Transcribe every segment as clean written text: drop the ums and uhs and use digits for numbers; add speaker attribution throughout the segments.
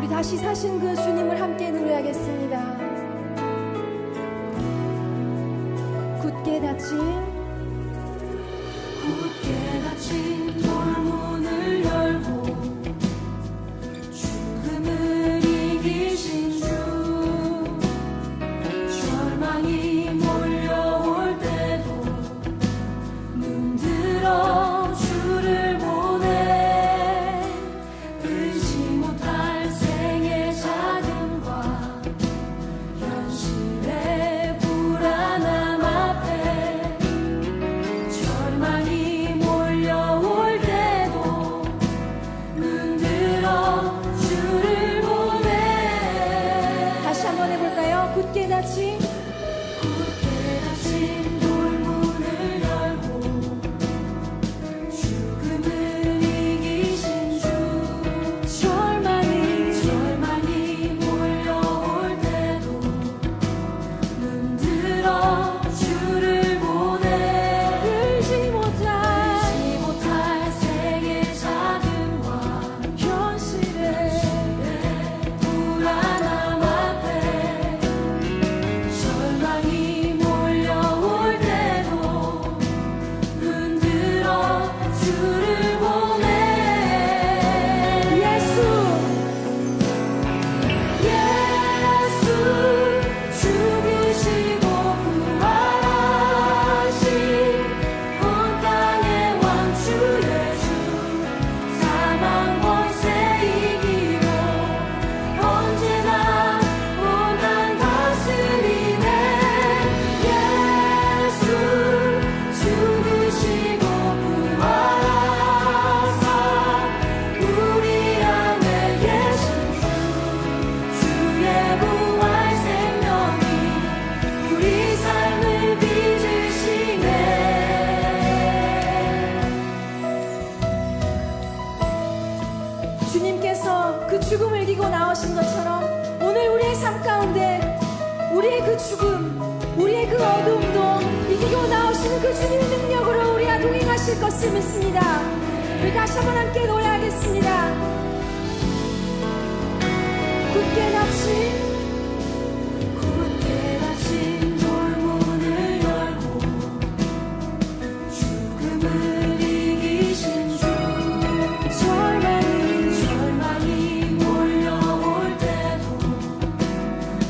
Speaker 1: 다시 사신 그 주님을 함께 노래하겠습니다. 굳게 닫힌 돌문을 열고 죽음을 이기신 주, 절망이 몰려올 때도 눈 들어 주를 보내. 의지 못할 생의 자금과 현실의 불안함 앞에 절망이 몰려올 때도 눈 들어 주를 보내. 다시 한번 해볼까요? 굳게 닫힌 돌문을 열고 죽음을 이기신 주, 절망이 몰려올 때도 눈 들어 주를 보내. 의지 못할 생의 자금과 현실의 불안함 앞에 절망이 몰려올 때도 눈 들어 주를 보내. 예수 죽으시고 부활하신 온 땅의 왕 주 예수, 사망 권세 이기고 언제나 온 땅 다스리네. 예수 죽으시고 부활하사 우리 안에 계신 주, 주의 부활 생명이 우리 삶을 빚으시네. 주님께서 그 죽음을 이기고 나오신 것처럼 오늘 우리의 삶 가운데 우리의 그 죽음, 우리의 그 어두움도 이기고 나오시는 그 주님의 능력으로 우리와 동행하실 것을 믿습니다. 우리 다시 한번 함께 노래하겠습니다. 굳게 닫힌 돌문을 열고 죽음을 이기신 주, 절망이 몰려올 때도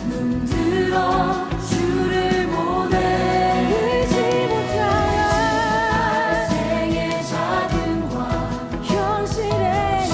Speaker 1: 눈 들어 주를 보내. 의지 못할 생의 자금과 현실의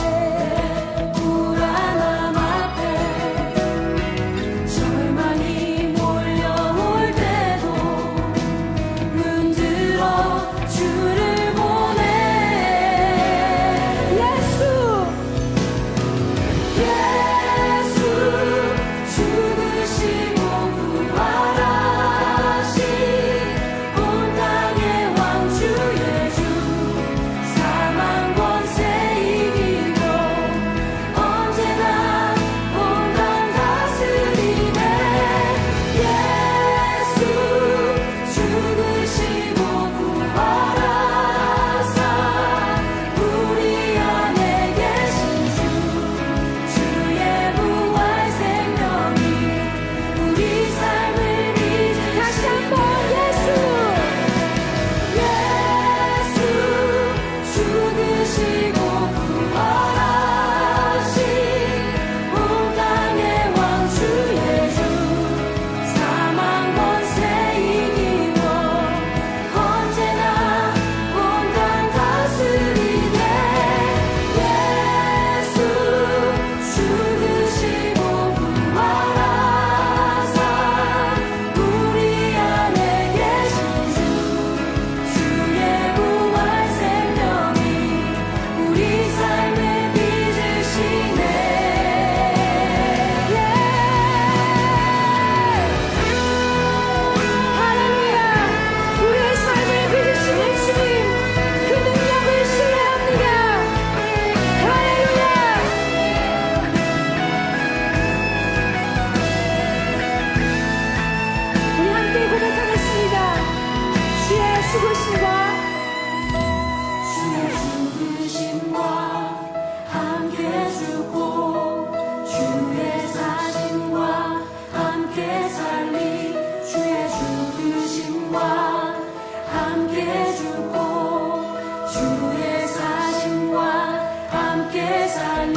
Speaker 1: 함께 살리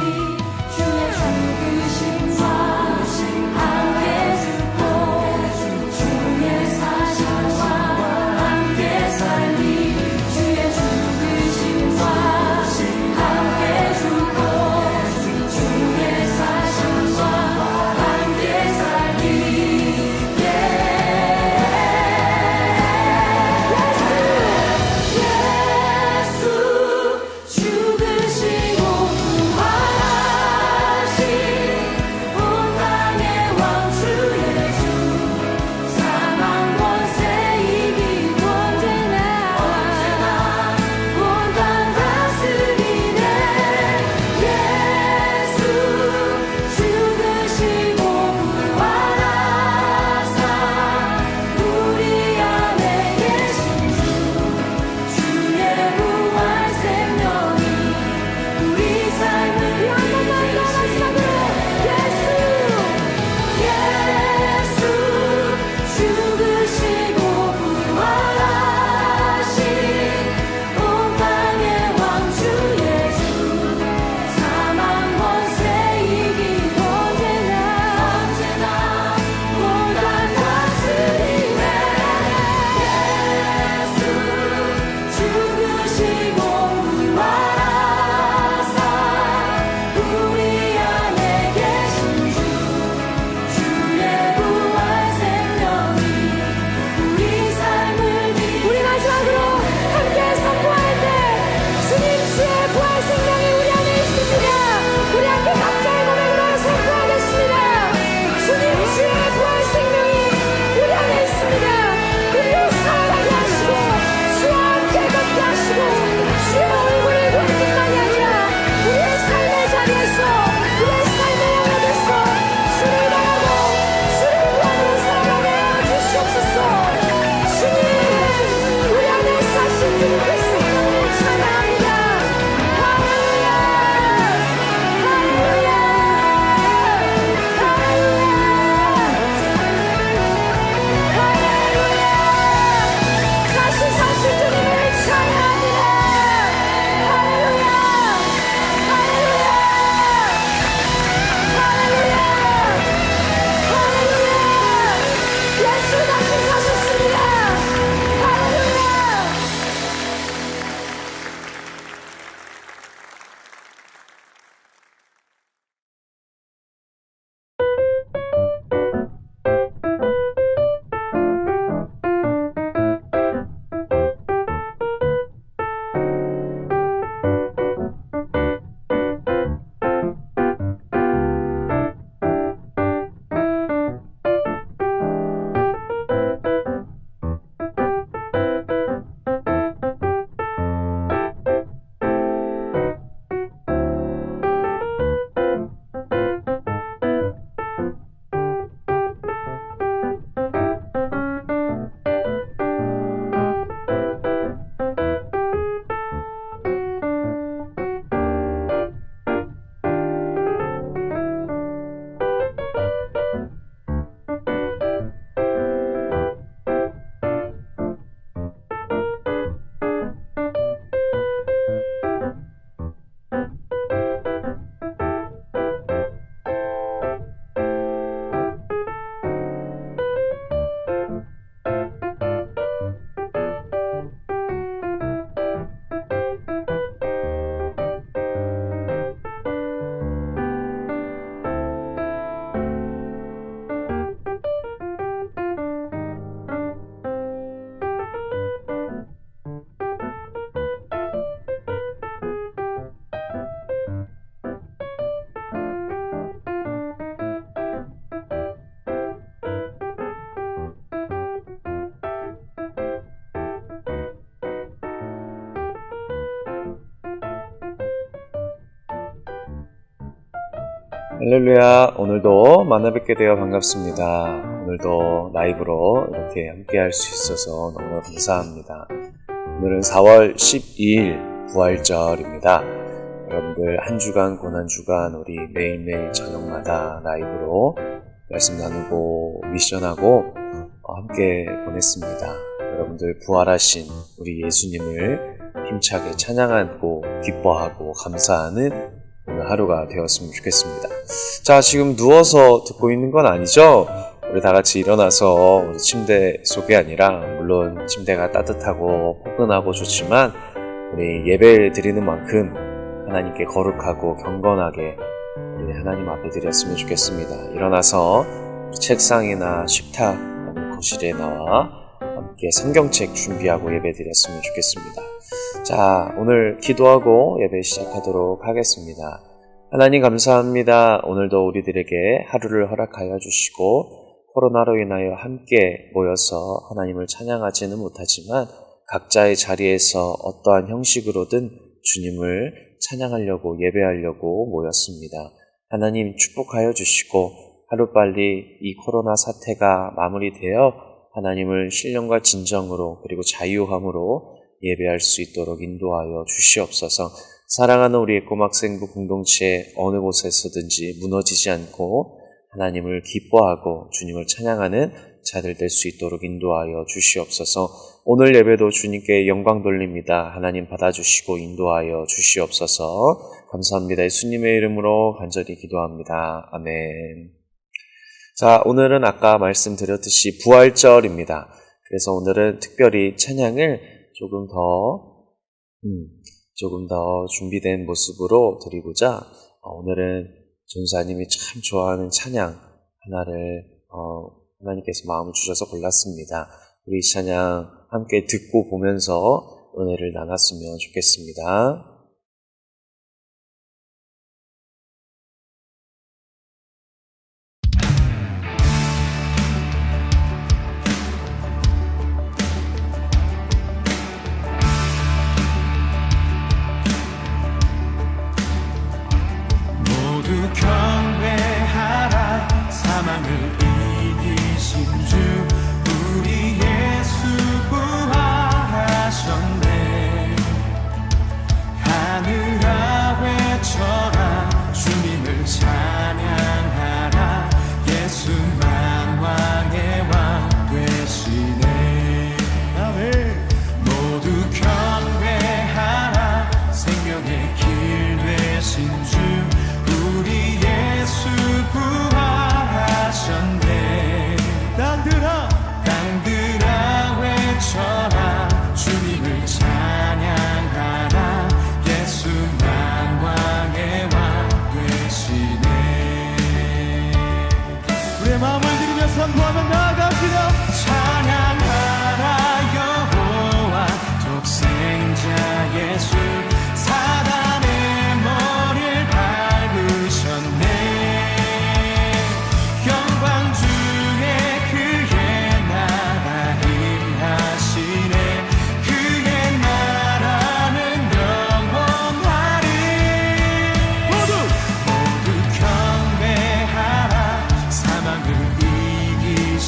Speaker 1: 주의 죽으심과 함께 죽고 주의 사랑과 함께 살리 주의 죽으심과 함께 죽고 주의 사랑과 함께 살리
Speaker 2: 할렐루야. 오늘도 만나 뵙게 되어 반갑습니다. 오늘도 라이브로 이렇게 함께 할 수 있어서 너무 감사합니다. 오늘은 4월 12일 부활절입니다. 여러분들 한 주간 고난 주간 우리 매일매일 저녁마다 라이브로 말씀 나누고 미션하고 함께 보냈습니다. 여러분들 부활하신 우리 예수님을 힘차게 찬양하고 기뻐하고 감사하는 오늘 하루가 되었으면 좋겠습니다. 자, 지금 누워서 듣고 있는 건 아니죠? 우리 다 같이 일어나서 우리 침대 속이 아니라, 물론 침대가 따뜻하고 포근하고 좋지만 우리 예배를 드리는 만큼 하나님께 거룩하고 경건하게 우리 하나님 앞에 드렸으면 좋겠습니다. 일어나서 책상이나 식탁 아니면 거실에 나와 함께 성경책 준비하고 예배 드렸으면 좋겠습니다. 자, 오늘 기도하고 예배 시작하도록 하겠습니다. 하나님 감사합니다. 오늘도 우리들에게 하루를 허락하여 주시고 코로나로 인하여 함께 모여서 하나님을 찬양하지는 못하지만 각자의 자리에서 어떠한 형식으로든 주님을 찬양하려고 예배하려고 모였습니다. 하나님 축복하여 주시고 하루빨리 이 코로나 사태가 마무리되어 하나님을 신령과 진정으로 그리고 자유함으로 예배할 수 있도록 인도하여 주시옵소서. 사랑하는 우리의 꼬막생부 공동체 어느 곳에서든지 무너지지 않고 하나님을 기뻐하고 주님을 찬양하는 자들 될 수 있도록 인도하여 주시옵소서. 오늘 예배도 주님께 영광 돌립니다. 하나님 받아주시고 인도하여 주시옵소서. 감사합니다. 예수님의 이름으로 간절히 기도합니다. 아멘. 자, 오늘은 아까 말씀드렸듯이 부활절입니다. 그래서 오늘은 특별히 찬양을 조금 더 준비된 모습으로 드리고자 오늘은 전사님이 참 좋아하는 찬양 하나를 하나님께서 마음을 주셔서 골랐습니다. 우리 이 찬양 함께 듣고 보면서 은혜를 나눴으면 좋겠습니다.
Speaker 3: 경배하라. 사망을 이기신 주 우리 예수 부활하셨네. 하늘아 외쳐라. 주님을 찬양하라. 예수 만왕의 왕 되시네. 아멘. 모두 경배하라. 생명의 길 되신 주 우리 예수 부활하셨네. 땅들아 외쳐라. 주님을 찬양하라. 예수 만왕의 왕 되시네. 우리의 마음을 들이며 선포하며 나아갑시다. 찬양하라 여호와 독생자 예수. 사단의 머리를 밟으셨네. 영광 중에 그의 나라 임하시네. 그의 나라는 영원하리. 모두 경배하라. 사망을 이기신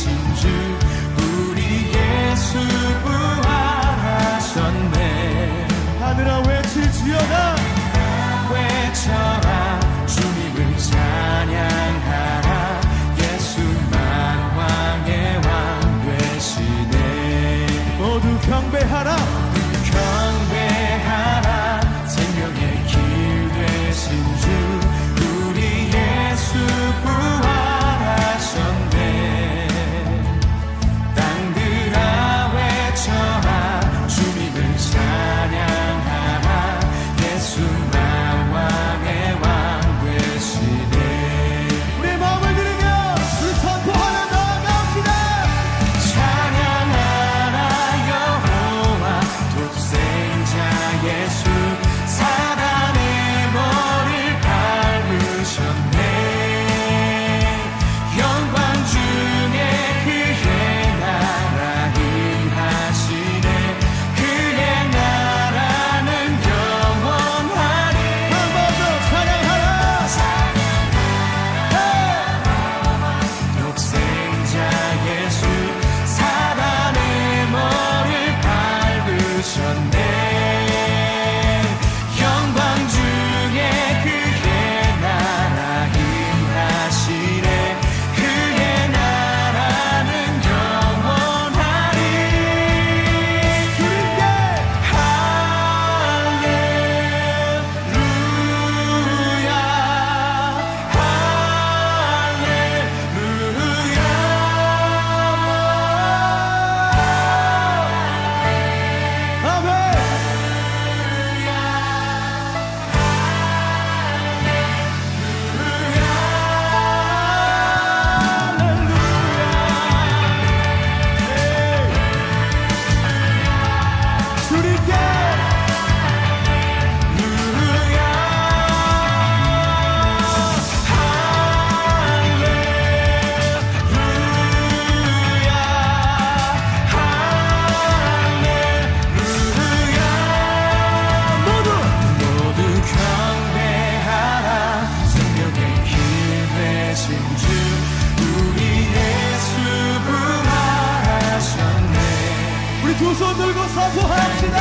Speaker 3: 선포합시다.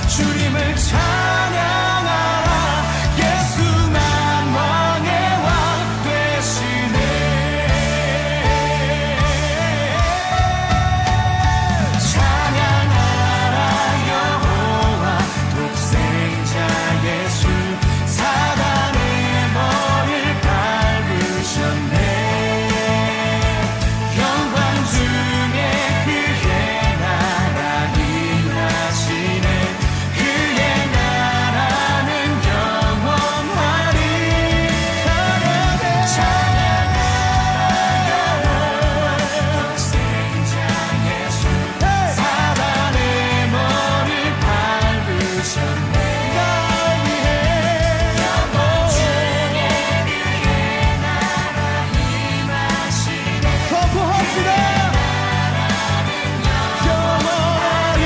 Speaker 3: 주님을 찬양하라. 예수 만왕의 왕 되시네. 찬양하라 여호와 독생자 예수. 사단의 머리를 밟으셨네. 영광 중에 그의 나라 임하시네. 그의 나라는 영원하리. 찬양하라 여호와 독생자 예수. 사단의 머리를 밟으셨네. 날 위해 영광 중에 그의 나라 임하시네. 선포합시다. 영원하리.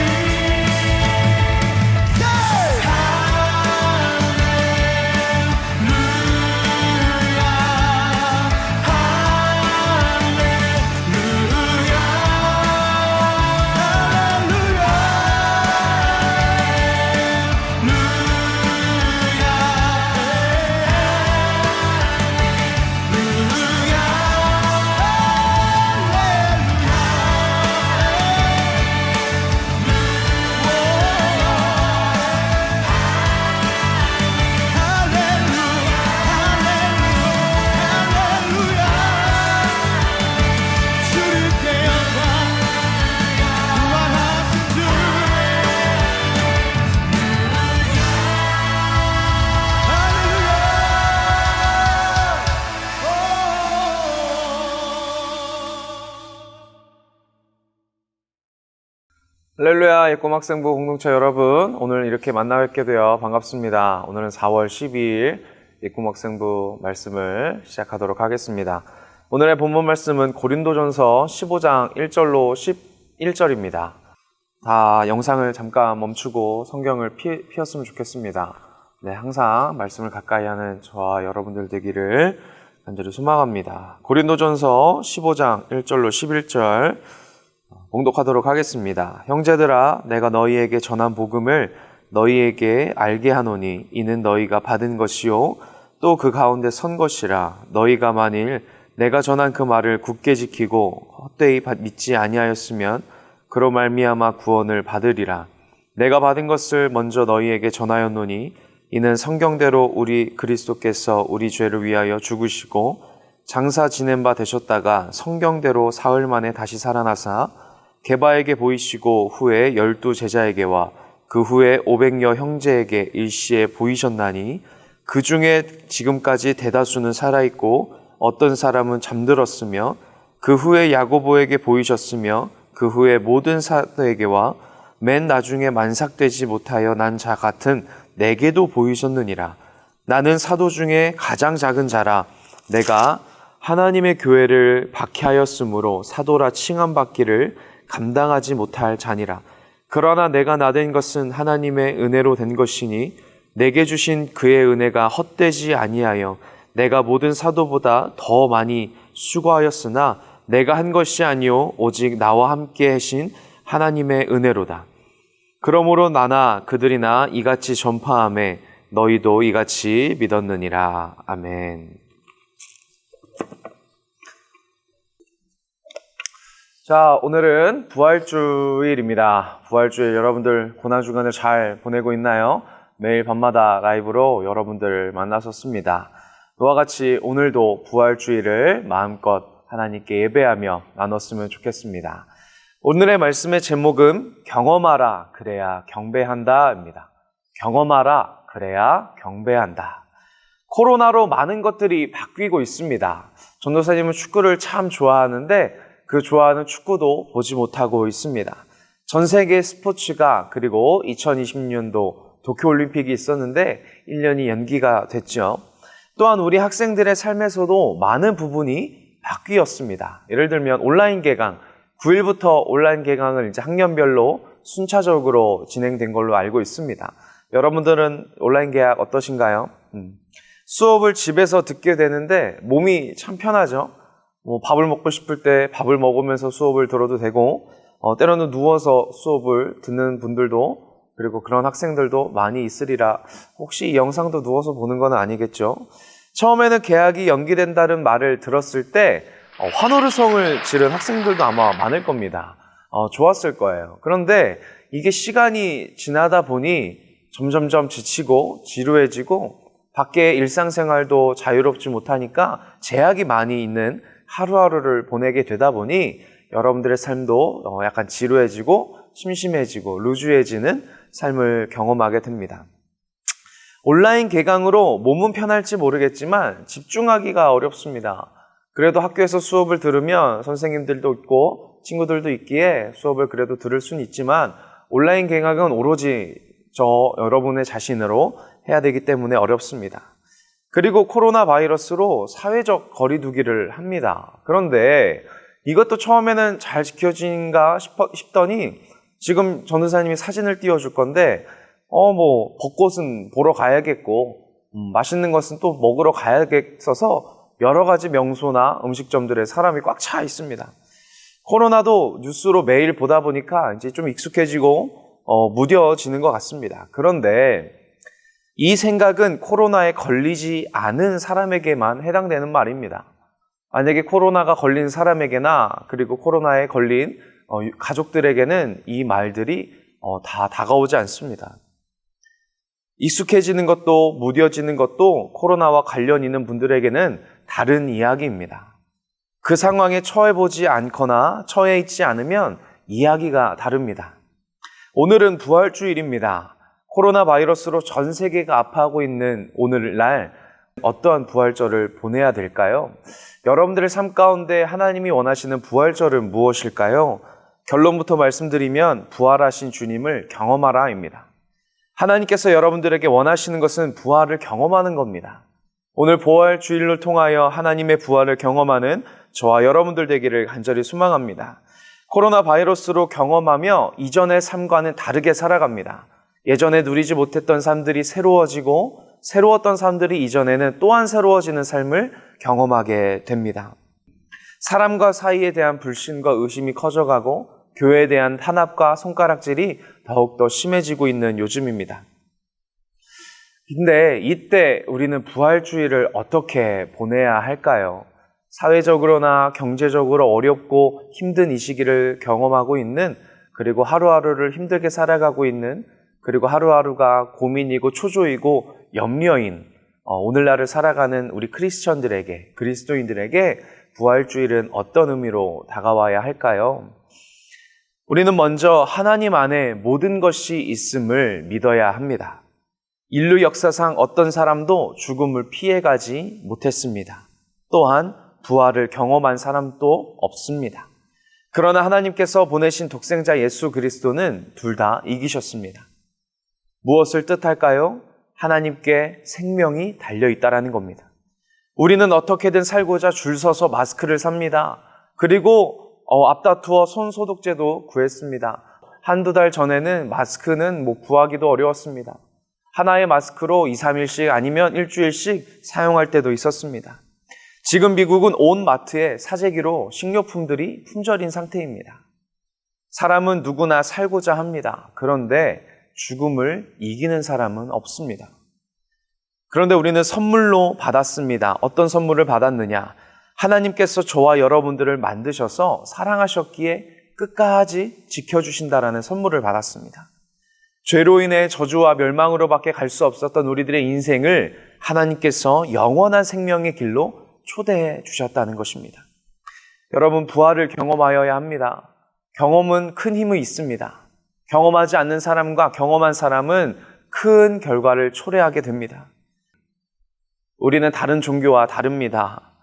Speaker 2: 할렐루야, 예꿈학생부 공동체 여러분, 오늘 이렇게 만나 뵙게 되어 반갑습니다. 오늘은 4월 12일 예꿈학생부 말씀을 시작하도록 하겠습니다. 오늘의 본문 말씀은 고린도전서 15장 1절로 11절입니다. 다 영상을 잠깐 멈추고 성경을 피웠으면 좋겠습니다. 네, 항상 말씀을 가까이 하는 저와 여러분들 되기를 간절히 소망합니다. 고린도전서 15장 1절로 11절 봉독하도록 하겠습니다. 형제들아, 내가 너희에게 전한 복음을 너희에게 알게 하노니 이는 너희가 받은 것이요 또 그 가운데 선 것이라. 너희가 만일 내가 전한 그 말을 굳게 지키고 헛되이 믿지 아니하였으면 그로 말미암아 구원을 받으리라. 내가 받은 것을 먼저 너희에게 전하였노니 이는 성경대로 우리 그리스도께서 우리 죄를 위하여 죽으시고 장사 지낸 바 되셨다가 성경대로 사흘 만에 다시 살아나사 게바에게 보이시고 후에 12 제자에게와 그 후에 500여 형제에게 일시에 보이셨나니 그 중에 지금까지 대다수는 살아있고 어떤 사람은 잠들었으며 그 후에 야고보에게 보이셨으며 그 후에 모든 사도에게와 맨 나중에 만삭되지 못하여 난 자 같은 내게도 보이셨느니라. 나는 사도 중에 가장 작은 자라. 내가 하나님의 교회를 박해하였으므로 사도라 칭함받기를 감당하지 못할 자니라. 그러나 내가 나된 것은 하나님의 은혜로 된 것이니 내게 주신 그의 은혜가 헛되지 아니하여 내가 모든 사도보다 더 많이 수고하였으나 내가 한 것이 아니요 오직 나와 함께 하신 하나님의 은혜로다. 그러므로 나나 그들이나 이같이 전파하매 너희도 이같이 믿었느니라. 아멘. 자, 오늘은 부활주일입니다. 부활주일 여러분들 고난주간을 잘 보내고 있나요? 매일 밤마다 라이브로 여러분들 만났었습니다. 그와 같이 오늘도 부활주일을 마음껏 하나님께 예배하며 나눴으면 좋겠습니다. 오늘의 말씀의 제목은 경험하라 그래야 경배한다 입니다. 경험하라 그래야 경배한다. 코로나로 많은 것들이 바뀌고 있습니다. 전도사님은 축구를 참 좋아하는데 그 좋아하는 축구도 보지 못하고 있습니다. 전 세계 스포츠가 그리고 2020년도 도쿄올림픽이 있었는데 1년이 연기가 됐죠. 또한 우리 학생들의 삶에서도 많은 부분이 바뀌었습니다. 예를 들면 온라인 개강, 9일부터 온라인 개강을 이제 학년별로 순차적으로 진행된 걸로 알고 있습니다. 여러분들은 온라인 개학 어떠신가요? 수업을 집에서 듣게 되는데 몸이 참 편하죠. 밥을 먹고 싶을 때 밥을 먹으면서 수업을 들어도 되고 때로는 누워서 수업을 듣는 분들도 그리고 그런 학생들도 많이 있으리라. 혹시 이 영상도 누워서 보는 건 아니겠죠? 처음에는 개학이 연기된다는 말을 들었을 때 환호성을 지른 학생들도 아마 많을 겁니다. 좋았을 거예요. 그런데 이게 시간이 지나다 보니 점점점 지치고 지루해지고 밖에 일상생활도 자유롭지 못하니까 제약이 많이 있는 하루하루를 보내게 되다 보니 여러분들의 삶도 약간 지루해지고 심심해지고 루즈해지는 삶을 경험하게 됩니다. 온라인 개강으로 몸은 편할지 모르겠지만 집중하기가 어렵습니다. 그래도 학교에서 수업을 들으면 선생님들도 있고 친구들도 있기에 수업을 그래도 들을 수는 있지만 온라인 개강은 오로지 여러분의 자신으로 해야 되기 때문에 어렵습니다. 그리고 코로나 바이러스로 사회적 거리두기를 합니다. 그런데 이것도 처음에는 잘 지켜진가 싶더니 지금 전도사님이 사진을 띄워줄 건데 벚꽃은 보러 가야겠고 맛있는 것은 또 먹으러 가야겠어서 여러 가지 명소나 음식점들에 사람이 꽉 차 있습니다. 코로나도 뉴스로 매일 보다 보니까 이제 좀 익숙해지고 무뎌지는 것 같습니다. 그런데 이 생각은 코로나에 걸리지 않은 사람에게만 해당되는 말입니다. 만약에 코로나가 걸린 사람에게나 그리고 코로나에 걸린 가족들에게는 이 말들이 다 다가오지 않습니다. 익숙해지는 것도 무뎌지는 것도 코로나와 관련 있는 분들에게는 다른 이야기입니다. 그 상황에 처해보지 않거나 처해 있지 않으면 이야기가 다릅니다. 오늘은 부활주일입니다. 코로나 바이러스로 전 세계가 아파하고 있는 오늘날 어떠한 부활절을 보내야 될까요? 여러분들의 삶 가운데 하나님이 원하시는 부활절은 무엇일까요? 결론부터 말씀드리면 부활하신 주님을 경험하라입니다. 하나님께서 여러분들에게 원하시는 것은 부활을 경험하는 겁니다. 오늘 부활주일을 통하여 하나님의 부활을 경험하는 저와 여러분들 되기를 간절히 소망합니다. 코로나 바이러스로 경험하며 이전의 삶과는 다르게 살아갑니다. 예전에 누리지 못했던 삶들이 새로워지고 새로웠던 삶들이 이전에는 또한 새로워지는 삶을 경험하게 됩니다. 사람과 사이에 대한 불신과 의심이 커져가고 교회에 대한 탄압과 손가락질이 더욱더 심해지고 있는 요즘입니다. 근데 이때 우리는 부활주의를 어떻게 보내야 할까요? 사회적으로나 경제적으로 어렵고 힘든 이 시기를 경험하고 있는, 그리고 하루하루를 힘들게 살아가고 있는, 그리고 하루하루가 고민이고 초조이고 염려인 오늘날을 살아가는 우리 크리스천들에게, 그리스도인들에게 부활주일은 어떤 의미로 다가와야 할까요? 우리는 먼저 하나님 안에 모든 것이 있음을 믿어야 합니다. 인류 역사상 어떤 사람도 죽음을 피해가지 못했습니다. 또한 부활을 경험한 사람도 없습니다. 그러나 하나님께서 보내신 독생자 예수 그리스도는 둘 다 이기셨습니다. 무엇을 뜻할까요? 하나님께 생명이 달려있다라는 겁니다. 우리는 어떻게든 살고자 줄 서서 마스크를 삽니다. 그리고 앞다투어 손소독제도 구했습니다. 한두 달 전에는 마스크는 구하기도 어려웠습니다. 하나의 마스크로 2, 3일씩 아니면 일주일씩 사용할 때도 있었습니다. 지금 미국은 온 마트에 사재기로 식료품들이 품절인 상태입니다. 사람은 누구나 살고자 합니다. 그런데 죽음을 이기는 사람은 없습니다. 그런데 우리는 선물로 받았습니다. 어떤 선물을 받았느냐? 하나님께서 저와 여러분들을 만드셔서 사랑하셨기에 끝까지 지켜주신다라는 선물을 받았습니다. 죄로 인해 저주와 멸망으로밖에 갈 수 없었던 우리들의 인생을 하나님께서 영원한 생명의 길로 초대해 주셨다는 것입니다. 여러분, 부활을 경험하여야 합니다. 경험은 큰 힘이 있습니다. 경험하지 않는 사람과 경험한 사람은 큰 결과를 초래하게 됩니다. 우리는 다른 종교와 다릅니다.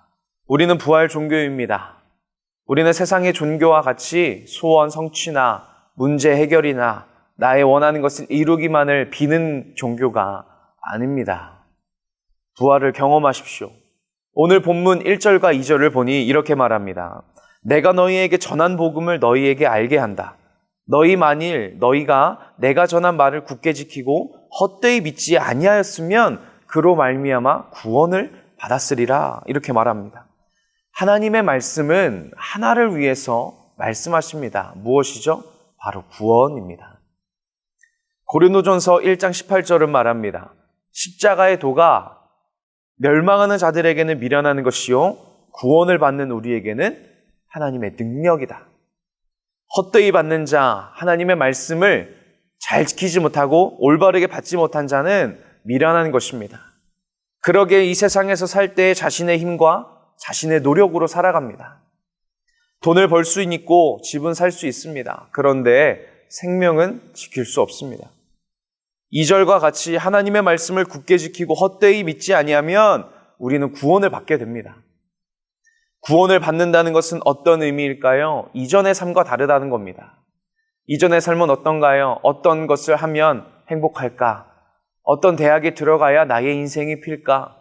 Speaker 2: 우리는 부활 종교입니다. 우리는 세상의 종교와 같이 소원 성취나 문제 해결이나 나의 원하는 것을 이루기만을 비는 종교가 아닙니다. 부활을 경험하십시오. 오늘 본문 1절과 2절을 보니 이렇게 말합니다. 내가 너희에게 전한 복음을 너희에게 알게 한다. 너희 만일 너희가 내가 전한 말을 굳게 지키고 헛되이 믿지 아니하였으면 그로 말미암아 구원을 받았으리라. 이렇게 말합니다. 하나님의 말씀은 하나를 위해서 말씀하십니다. 무엇이죠? 바로 구원입니다. 고린도전서 1장 18절은 말합니다. 십자가의 도가 멸망하는 자들에게는 미련하는 것이요 구원을 받는 우리에게는 하나님의 능력이다. 헛되이 받는 자, 하나님의 말씀을 잘 지키지 못하고 올바르게 받지 못한 자는 미련한 것입니다. 그러기에 이 세상에서 살 때 자신의 힘과 자신의 노력으로 살아갑니다. 돈을 벌 수 있고 집은 살 수 있습니다. 그런데 생명은 지킬 수 없습니다. 2절과 같이 하나님의 말씀을 굳게 지키고 헛되이 믿지 아니하면 우리는 구원을 받게 됩니다. 구원을 받는다는 것은 어떤 의미일까요? 이전의 삶과 다르다는 겁니다. 이전의 삶은 어떤가요? 어떤 것을 하면 행복할까? 어떤 대학에 들어가야 나의 인생이 필까?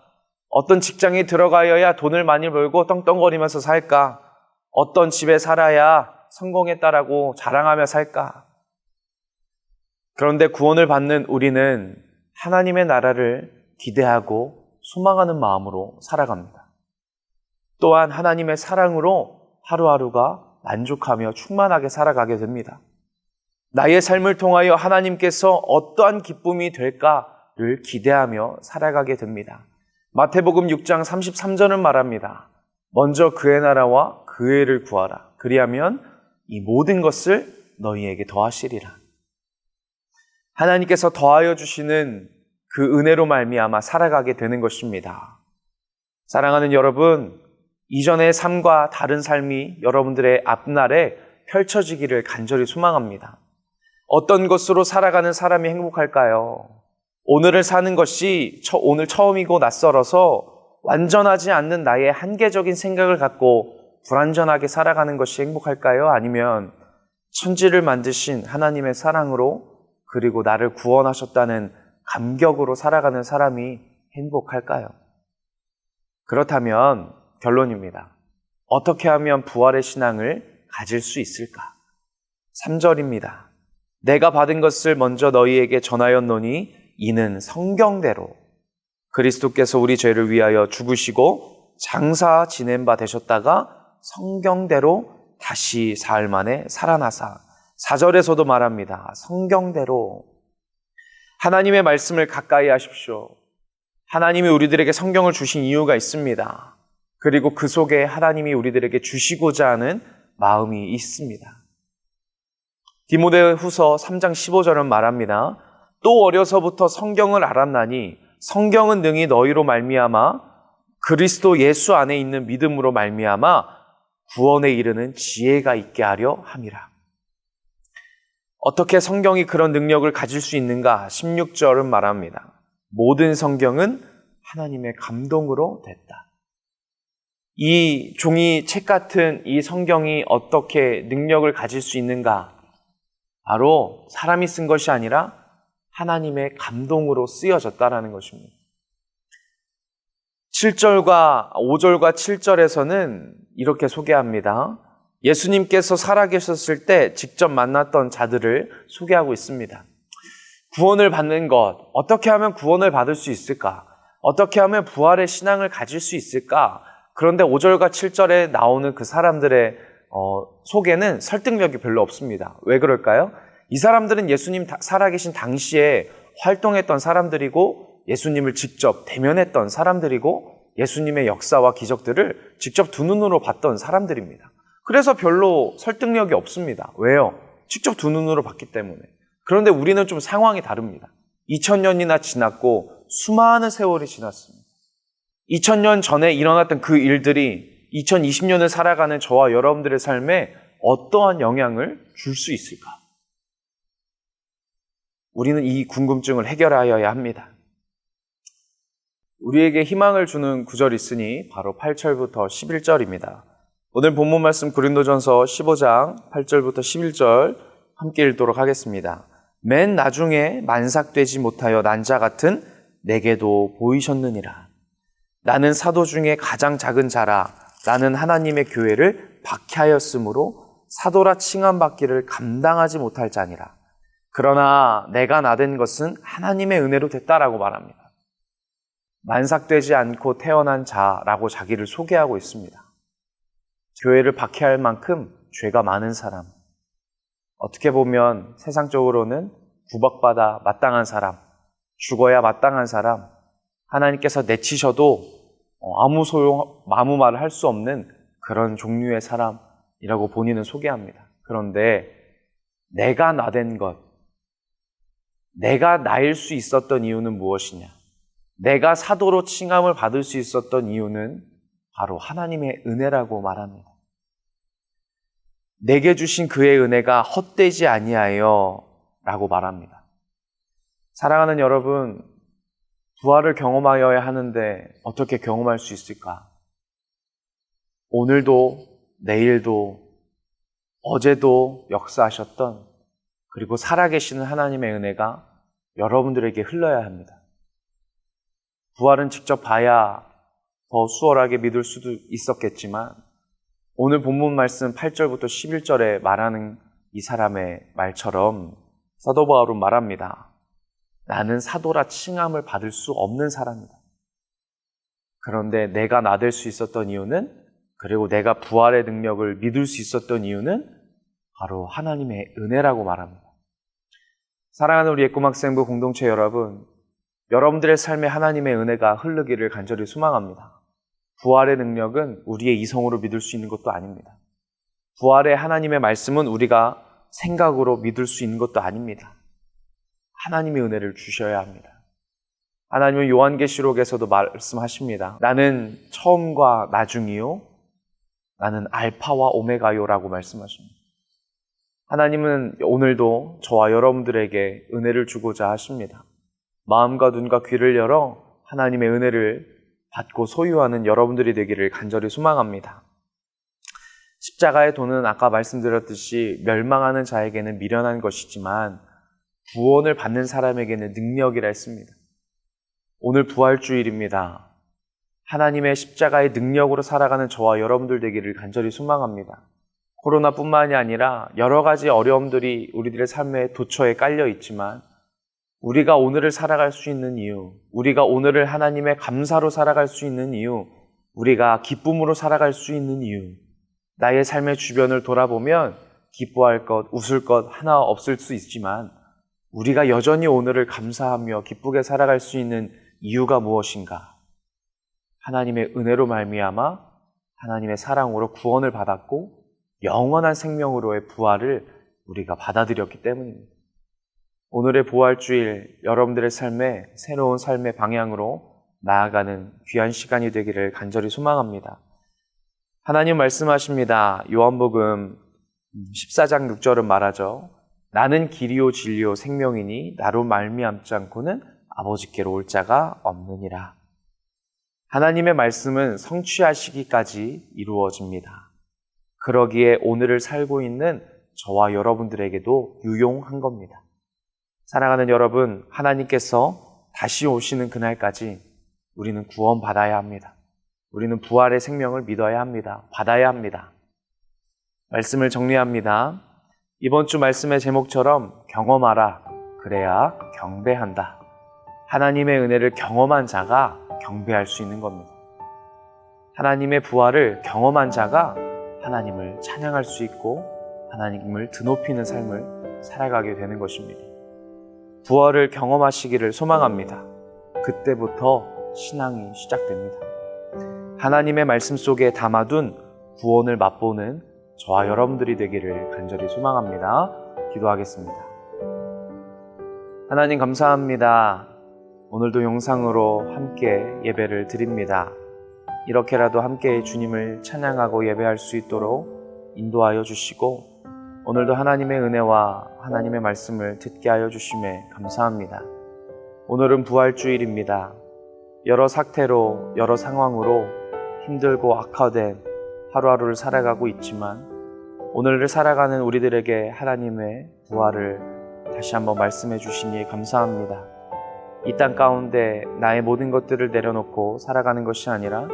Speaker 2: 어떤 직장에 들어가야 돈을 많이 벌고 떵떵거리면서 살까? 어떤 집에 살아야 성공했다라고 자랑하며 살까? 그런데 구원을 받는 우리는 하나님의 나라를 기대하고 소망하는 마음으로 살아갑니다. 또한 하나님의 사랑으로 하루하루가 만족하며 충만하게 살아가게 됩니다. 나의 삶을 통하여 하나님께서 어떠한 기쁨이 될까를 기대하며 살아가게 됩니다. 마태복음 6장 33절은 말합니다. 먼저 그의 나라와 그의 의를 구하라. 그리하면 이 모든 것을 너희에게 더하시리라. 하나님께서 더하여 주시는 그 은혜로 말미암아 살아가게 되는 것입니다. 사랑하는 여러분, 이전의 삶과 다른 삶이 여러분들의 앞날에 펼쳐지기를 간절히 소망합니다. 어떤 것으로 살아가는 사람이 행복할까요? 오늘을 사는 것이 오늘 처음이고 낯설어서 완전하지 않는 나의 한계적인 생각을 갖고 불완전하게 살아가는 것이 행복할까요? 아니면 천지를 만드신 하나님의 사랑으로 그리고 나를 구원하셨다는 감격으로 살아가는 사람이 행복할까요? 그렇다면 결론입니다. 어떻게 하면 부활의 신앙을 가질 수 있을까? 3절입니다. 내가 받은 것을 먼저 너희에게 전하였노니 이는 성경대로 그리스도께서 우리 죄를 위하여 죽으시고 장사 지낸 바 되셨다가 성경대로 다시 사흘 만에 살아나사 4절에서도 말합니다. 성경대로 하나님의 말씀을 가까이 하십시오. 하나님이 우리들에게 성경을 주신 이유가 있습니다. 그리고 그 속에 하나님이 우리들에게 주시고자 하는 마음이 있습니다. 디모데후서 3장 15절은 말합니다. 또 어려서부터 성경을 알았나니 성경은 능히 너희로 말미암아 그리스도 예수 안에 있는 믿음으로 말미암아 구원에 이르는 지혜가 있게 하려 함이라. 어떻게 성경이 그런 능력을 가질 수 있는가? 16절은 말합니다. 모든 성경은 하나님의 감동으로 됐다. 이 종이 책 같은 이 성경이 어떻게 능력을 가질 수 있는가? 바로 사람이 쓴 것이 아니라 하나님의 감동으로 쓰여졌다라는 것입니다. 7절과 5절과 7절에서는 이렇게 소개합니다. 예수님께서 살아계셨을 때 직접 만났던 자들을 소개하고 있습니다. 구원을 받는 것, 어떻게 하면 구원을 받을 수 있을까? 어떻게 하면 부활의 신앙을 가질 수 있을까? 그런데 5절과 7절에 나오는 그 사람들의 소개는 설득력이 별로 없습니다. 왜 그럴까요? 이 사람들은 예수님 살아계신 당시에 활동했던 사람들이고 예수님을 직접 대면했던 사람들이고 예수님의 역사와 기적들을 직접 두 눈으로 봤던 사람들입니다. 그래서 별로 설득력이 없습니다. 왜요? 직접 두 눈으로 봤기 때문에. 그런데 우리는 좀 상황이 다릅니다. 2000년이나 지났고 수많은 세월이 지났습니다. 2000년 전에 일어났던 그 일들이 2020년을 살아가는 저와 여러분들의 삶에 어떠한 영향을 줄 수 있을까? 우리는 이 궁금증을 해결하여야 합니다. 우리에게 희망을 주는 구절이 있으니 바로 8절부터 11절입니다. 오늘 본문 말씀 고린도전서 15장 8절부터 11절 함께 읽도록 하겠습니다. 맨 나중에 만삭되지 못하여 난 자 같은 내게도 보이셨느니라. 나는 사도 중에 가장 작은 자라. 나는 하나님의 교회를 박해하였으므로 사도라 칭함받기를 감당하지 못할 자니라. 그러나 내가 나된 것은 하나님의 은혜로 됐다라고 말합니다. 만삭되지 않고 태어난 자라고 자기를 소개하고 있습니다. 교회를 박해할 만큼 죄가 많은 사람, 어떻게 보면 세상적으로는 구박받아 마땅한 사람, 죽어야 마땅한 사람, 하나님께서 내치셔도 아무 말을 할 수 없는 그런 종류의 사람이라고 본인은 소개합니다. 그런데 내가 나된 것, 내가 나일 수 있었던 이유는 무엇이냐? 내가 사도로 칭함을 받을 수 있었던 이유는 바로 하나님의 은혜라고 말합니다. 내게 주신 그의 은혜가 헛되지 아니하여 라고 말합니다. 사랑하는 여러분, 부활을 경험하여야 하는데 어떻게 경험할 수 있을까? 오늘도, 내일도, 어제도 역사하셨던 그리고 살아계시는 하나님의 은혜가 여러분들에게 흘러야 합니다. 부활은 직접 봐야 더 수월하게 믿을 수도 있었겠지만 오늘 본문 말씀 8절부터 11절에 말하는 이 사람의 말처럼 사도 바울은 말합니다. 나는 사도라 칭함을 받을 수 없는 사람이다. 그런데 내가 나될 수 있었던 이유는, 그리고 내가 부활의 능력을 믿을 수 있었던 이유는 바로 하나님의 은혜라고 말합니다. 사랑하는 우리 예꿈학생부 공동체 여러분, 여러분들의 삶에 하나님의 은혜가 흐르기를 간절히 소망합니다. 부활의 능력은 우리의 이성으로 믿을 수 있는 것도 아닙니다. 부활의 하나님의 말씀은 우리가 생각으로 믿을 수 있는 것도 아닙니다. 하나님의 은혜를 주셔야 합니다. 하나님은 요한계시록에서도 말씀하십니다. 나는 처음과 나중이요, 나는 알파와 오메가요라고 말씀하십니다. 하나님은 오늘도 저와 여러분들에게 은혜를 주고자 하십니다. 마음과 눈과 귀를 열어 하나님의 은혜를 받고 소유하는 여러분들이 되기를 간절히 소망합니다. 십자가의 도는 아까 말씀드렸듯이 멸망하는 자에게는 미련한 것이지만 구원을 받는 사람에게는 능력이라 했습니다. 오늘 부활주일입니다. 하나님의 십자가의 능력으로 살아가는 저와 여러분들 되기를 간절히 소망합니다. 코로나뿐만이 아니라 여러 가지 어려움들이 우리들의 삶의 도처에 깔려 있지만 우리가 오늘을 살아갈 수 있는 이유, 우리가 오늘을 하나님의 감사로 살아갈 수 있는 이유, 우리가 기쁨으로 살아갈 수 있는 이유, 나의 삶의 주변을 돌아보면 기뻐할 것, 웃을 것 하나 없을 수 있지만 우리가 여전히 오늘을 감사하며 기쁘게 살아갈 수 있는 이유가 무엇인가? 하나님의 은혜로 말미암아 하나님의 사랑으로 구원을 받았고 영원한 생명으로의 부활을 우리가 받아들였기 때문입니다. 오늘의 부활주일 여러분들의 삶에 새로운 삶의 방향으로 나아가는 귀한 시간이 되기를 간절히 소망합니다. 하나님 말씀하십니다. 요한복음 14장 6절은 말하죠. 나는 길이요 진리요 생명이니 나로 말미암지 않고는 아버지께로 올 자가 없느니라. 하나님의 말씀은 성취하시기까지 이루어집니다. 그러기에 오늘을 살고 있는 저와 여러분들에게도 유용한 겁니다. 사랑하는 여러분, 하나님께서 다시 오시는 그날까지 우리는 구원받아야 합니다. 우리는 부활의 생명을 믿어야 합니다. 받아야 합니다. 말씀을 정리합니다. 이번 주 말씀의 제목처럼 경험하라, 그래야 경배한다. 하나님의 은혜를 경험한 자가 경배할 수 있는 겁니다. 하나님의 부활을 경험한 자가 하나님을 찬양할 수 있고 하나님을 드높이는 삶을 살아가게 되는 것입니다. 부활을 경험하시기를 소망합니다. 그때부터 신앙이 시작됩니다. 하나님의 말씀 속에 담아둔 구원을 맛보는 저와 여러분들이 되기를 간절히 소망합니다. 기도하겠습니다. 하나님 감사합니다. 오늘도 영상으로 함께 예배를 드립니다. 이렇게라도 함께 주님을 찬양하고 예배할 수 있도록 인도하여 주시고 오늘도 하나님의 은혜와 하나님의 말씀을 듣게 하여 주심에 감사합니다. 오늘은 부활주일입니다. 여러 사태로 여러 상황으로 힘들고 악화된 하루하루를 살아가고 있지만 오늘을 살아가는 우리들에게 하나님의 부활을 다시 한번 말씀해 주시니 감사합니다. 이 땅 가운데 나의 모든 것들을 내려놓고 살아가는 것이 아니라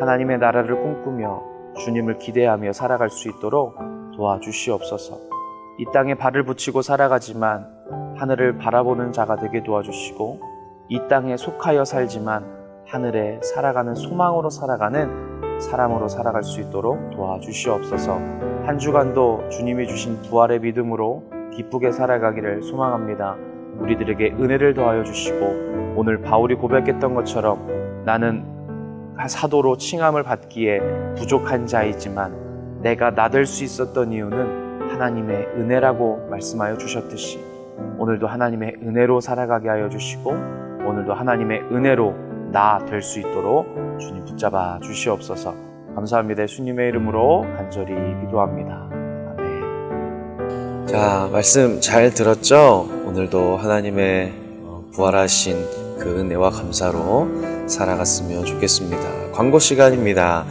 Speaker 2: 하나님의 나라를 꿈꾸며 주님을 기대하며 살아갈 수 있도록 도와주시옵소서. 이 땅에 발을 붙이고 살아가지만 하늘을 바라보는 자가 되게 도와주시고 이 땅에 속하여 살지만 하늘에 살아가는 소망으로 살아가는 사람으로 살아갈 수 있도록 도와주시옵소서. 한 주간도 주님이 주신 부활의 믿음으로 기쁘게 살아가기를 소망합니다. 우리들에게 은혜를 더하여 주시고 오늘 바울이 고백했던 것처럼 나는 사도로 칭함을 받기에 부족한 자이지만 내가 나될 수 있었던 이유는 하나님의 은혜라고 말씀하여 주셨듯이 오늘도 하나님의 은혜로 살아가게 하여 주시고 오늘도 하나님의 은혜로 나 될 수 있도록 주님 붙잡아 주시옵소서. 감사합니다. 예수님의 이름으로 간절히 기도합니다. 아멘. 자, 말씀 잘 들었죠? 오늘도 하나님의 부활하신 그 은혜와 감사로 살아갔으면 좋겠습니다. 광고 시간입니다.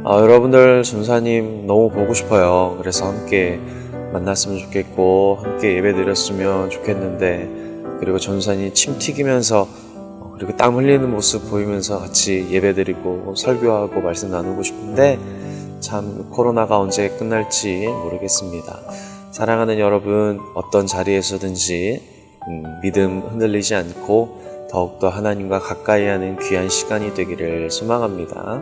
Speaker 2: 여러분들 전사님 너무 보고 싶어요. 그래서 함께 만났으면 좋겠고 함께 예배 드렸으면 좋겠는데, 그리고 전사님 침 튀기면서 그리고 땀 흘리는 모습 보이면서 같이 예배 드리고 설교하고 말씀 나누고 싶은데 참 코로나가 언제 끝날지 모르겠습니다. 사랑하는 여러분, 어떤 자리에서든지 믿음 흔들리지 않고 더욱더 하나님과 가까이 하는 귀한 시간이 되기를 소망합니다.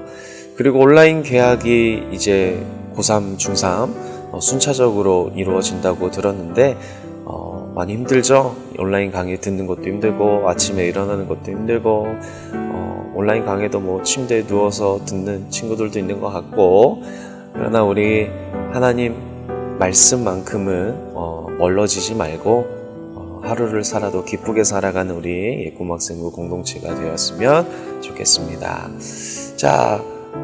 Speaker 2: 그리고 온라인 개학이 이제 고3, 중3 순차적으로 이루어진다고 들었는데 많이 힘들죠? 온라인 강의 듣는 것도 힘들고 아침에 일어나는 것도 힘들고 온라인 강의도 뭐 침대에 누워서 듣는 친구들도 있는 것 같고, 그러나 우리 하나님 말씀만큼은 멀어지지 말고 하루를 살아도 기쁘게 살아가는 우리 예꿈학생부 공동체가 되었으면 좋겠습니다. 자,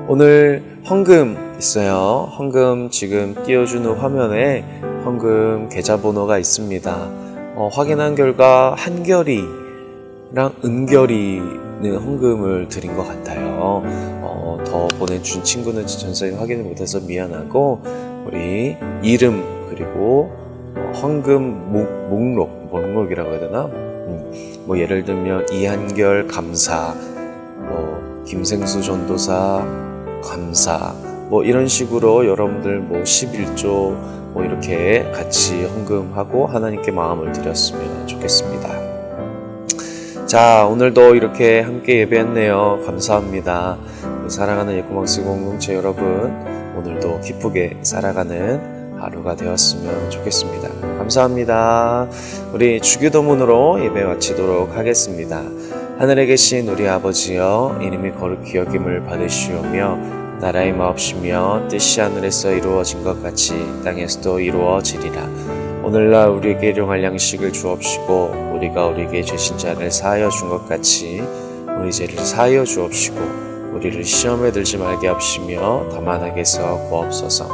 Speaker 2: 오늘 헌금 있어요. 헌금 지금 띄워주는 화면에 헌금 계좌번호가 있습니다. 확인한 결과 한결이랑 은결이는 헌금을 드린 것 같아요. 더 보내준 친구는 전사님 확인을 못해서 미안하고, 우리 이름 그리고 헌금 목록이라고 해야 되나? 뭐 예를 들면 이한결 감사, 뭐 김생수 전도사 감사, 뭐 이런 식으로 여러분들 뭐 11조 뭐 이렇게 같이 헌금하고 하나님께 마음을 드렸으면 좋겠습니다. 자, 오늘도 이렇게 함께 예배했네요. 감사합니다. 사랑하는 예꿈학생 공동체 여러분, 오늘도 기쁘게 살아가는 하루가 되었으면 좋겠습니다. 감사합니다. 우리 주기도문으로 예배 마치도록 하겠습니다. 하늘에 계신 우리 아버지여, 이름이 거룩히 여김을 받으시오며 나라의 마옵시며 뜻이 하늘에서 이루어진 것 같이 땅에서도 이루어지리라. 오늘날 우리에게 일용할 양식을 주옵시고 우리가 우리에게 죄진 자를 사하여 준 것 같이 우리 죄를 사하여 주옵시고 우리를 시험에 들지 말게 하옵시며 다만 악에서 구하옵소서.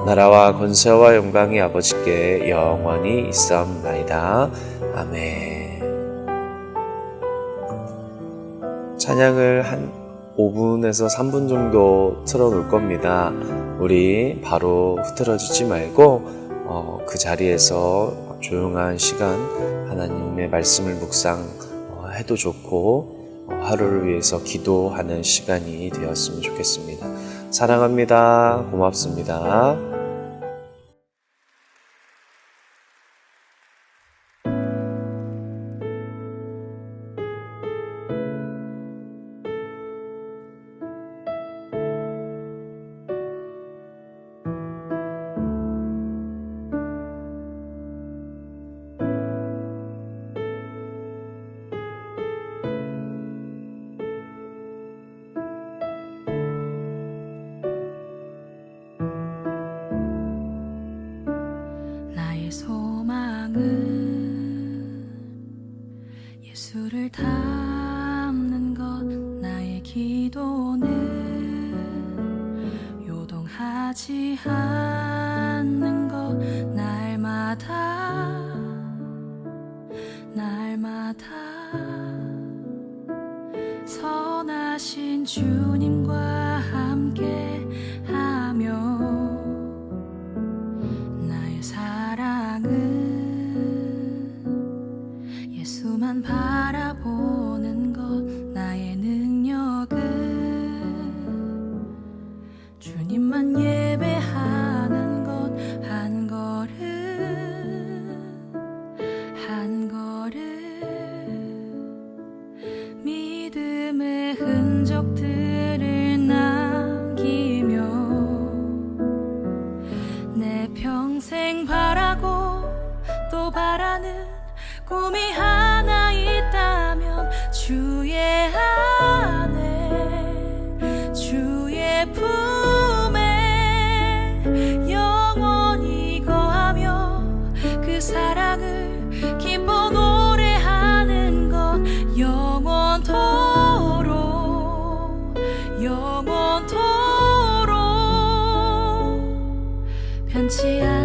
Speaker 2: 나라와 권세와 영광이 아버지께 영원히 있사옵나이다. 아멘. 찬양을 한 5분에서 3분 정도 틀어놓을 겁니다. 우리 바로 흐트러지지 말고 그 자리에서 조용한 시간 하나님의 말씀을 묵상해도 좋고 하루를 위해서 기도하는 시간이 되었으면 좋겠습니다. 사랑합니다. 고맙습니다.
Speaker 1: 나의 소망은 예수를 닮는 것, 나의 기도는 요동하지 않는 것, 날마다 선하신 주님과 함께 하며 나의 사랑은 예수만 바라보는 것, 나의 능력은 주님만 예배하는 것, 한 걸음 한 걸음 믿음의 흔
Speaker 4: 흔적들을 남기며 내 평생 바라고 또 바라는 꿈이 하나 있다면 주의 안에 주의 품에 영원히 거하며 그 사랑을 기뻐 노래하는 것 영원토록 변치 않